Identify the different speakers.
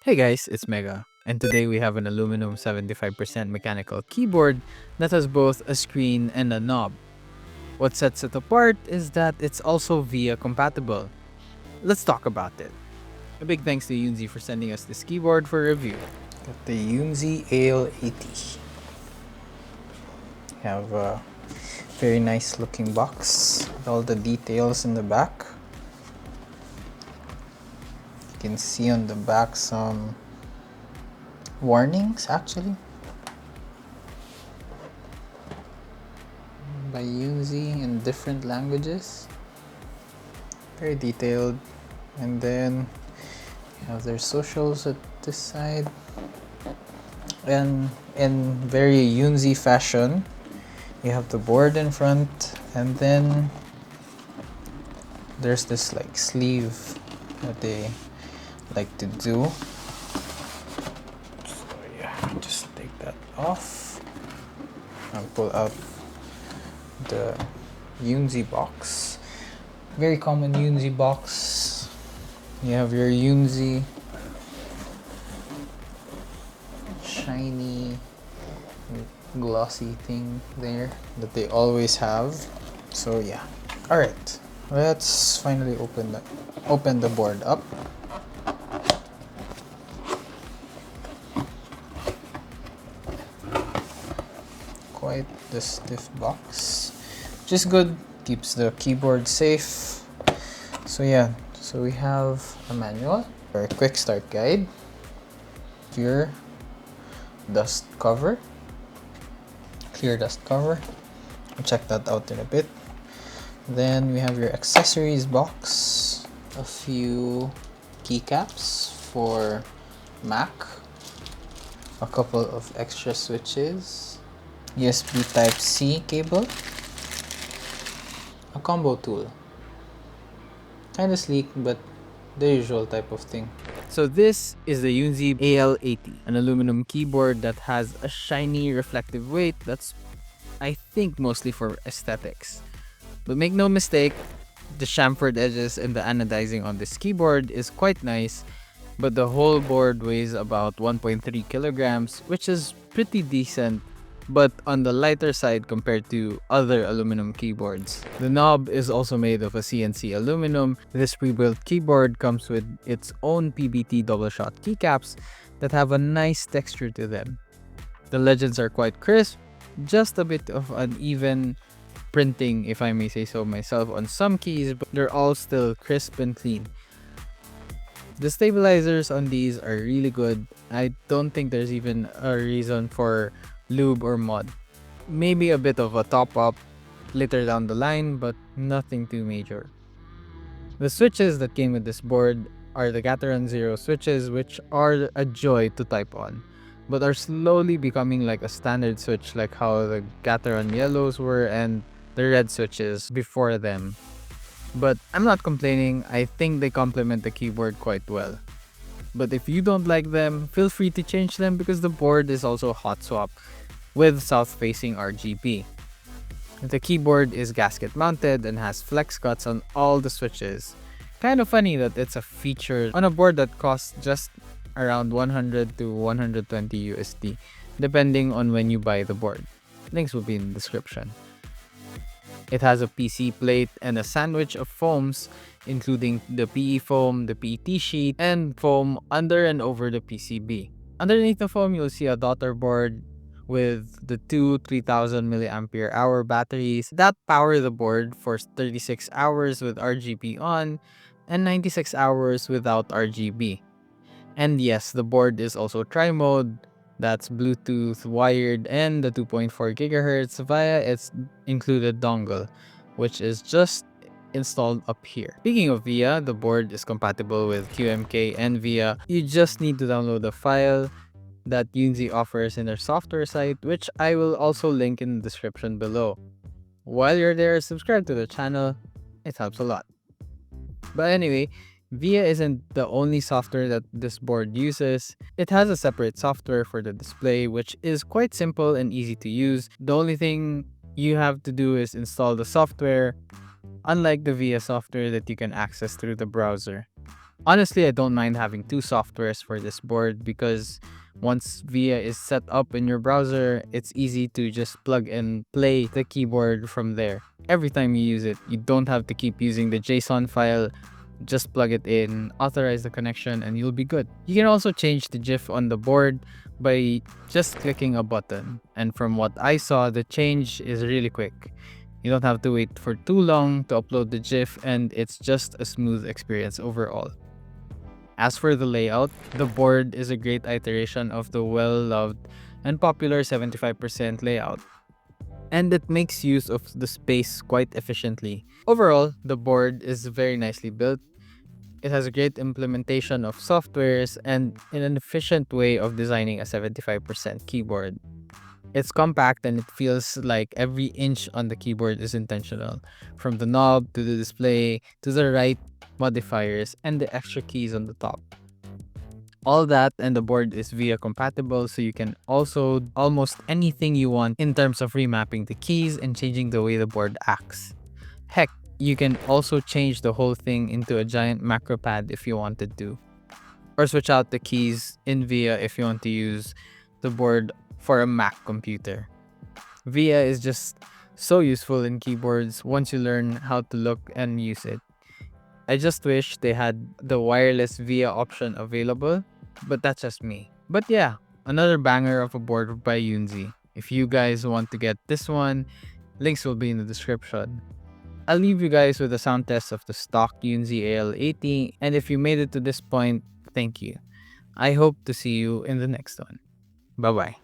Speaker 1: Hey guys, it's Mega, and today we have an aluminum 75% mechanical keyboard that has both a screen and a knob. What sets it apart is that it's also VIA compatible. Let's talk about it. A big thanks to Yunzii for sending us this keyboard for review.
Speaker 2: Got the Yunzii AL80. Have a very nice looking box with all the details in the back. You can see on the back some warnings actually by Yunzii in different languages. Very detailed. And then you have their socials at this side. And in very Yunzii fashion, you have the board in front, and then there's this like sleeve that they like to do. So yeah, just take that off and pull out the Yunzii box. Very common Yunzii box. You have your Yunzii shiny glossy thing there that they always have. So yeah. Alright. Let's finally open the board up. Quite the stiff box, which is good, keeps the keyboard safe. So yeah, so we have a manual or a quick start guide, your dust cover, clear dust cover. We'll check that out in a bit. Then we have your accessories box, a few keycaps for Mac, a couple of extra switches, USB Type-C cable, a combo tool. Kinda sleek, but the usual type of thing.
Speaker 1: So this is the Yunzii AL80, an aluminum keyboard that has a shiny reflective weight that's, I think, mostly for aesthetics. But make no mistake, the chamfered edges and the anodizing on this keyboard is quite nice, but the whole board weighs about 1.3 kilograms, which is pretty decent, but on the lighter side compared to other aluminum keyboards. The knob is also made of a CNC aluminum. This pre-built keyboard comes with its own PBT double shot keycaps that have a nice texture to them. The legends are quite crisp, just a bit of uneven printing, if I may say so myself, on some keys, but they're all still crisp and clean. The stabilizers on these are really good. I don't think there's even a reason for lube or mod. Maybe a bit of a top up later down the line, but nothing too major. The switches that came with this board are the Gateron Zero switches, which are a joy to type on, but are slowly becoming like a standard switch, like how the Gateron Yellows were and the red switches before them. But I'm not complaining, I think they complement the keyboard quite well. But if you don't like them, feel free to change them because the board is also hot swap with south-facing RGB. The keyboard is gasket mounted and has flex cuts on all the switches. Kind of funny that it's a feature on a board that costs just around 100 to 120 USD, depending on when you buy the board. Links will be in the description. It has a PC plate and a sandwich of foams, including the PE foam, the PET sheet, and foam under and over the PCB. Underneath the foam, you'll see a daughter board with the two 3000 mAh batteries that power the board for 36 hours with RGB on and 96 hours without RGB. And yes, the board is also tri-mode, that's Bluetooth wired and the 2.4 GHz via its included dongle, which is just installed up here. Speaking of VIA, the board is compatible with QMK and VIA. You just need to download the file that Yunzii offers in their software site, which I will also link in the description below. While you're there, subscribe to the channel, it helps a lot. But anyway, VIA isn't the only software that this board uses. It has a separate software for the display, which is quite simple and easy to use. The only thing you have to do is install the software, unlike the VIA software that you can access through the browser. Honestly, I don't mind having two softwares for this board because once VIA is set up in your browser, it's easy to just plug and play the keyboard from there. Every time you use it, you don't have to keep using the JSON file. Just plug it in, authorize the connection, and you'll be good. You can also change the GIF on the board by just clicking a button. And from what I saw, the change is really quick. You don't have to wait for too long to upload the GIF, and it's just a smooth experience overall. As for the layout, the board is a great iteration of the well-loved and popular 75% layout, and it makes use of the space quite efficiently. Overall, the board is very nicely built. It has a great implementation of softwares and an efficient way of designing a 75% keyboard. It's compact and it feels like every inch on the keyboard is intentional, from the knob to the display to the right modifiers and the extra keys on the top. All that, and the board is VIA compatible, so you can also do almost anything you want in terms of remapping the keys and changing the way the board acts. Heck, you can also change the whole thing into a giant macro pad if you wanted to, or switch out the keys in VIA if you want to use the board for a Mac computer. VIA is just so useful in keyboards once you learn how to look and use it. I just wish they had the wireless VIA option available, but that's just me. But yeah, another banger of a board by Yunzii. If you guys want to get this one, links will be in the description. I'll leave you guys with a sound test of the stock Yunzii AL80, and if you made it to this point, thank you. I hope to see you in the next one. Bye bye.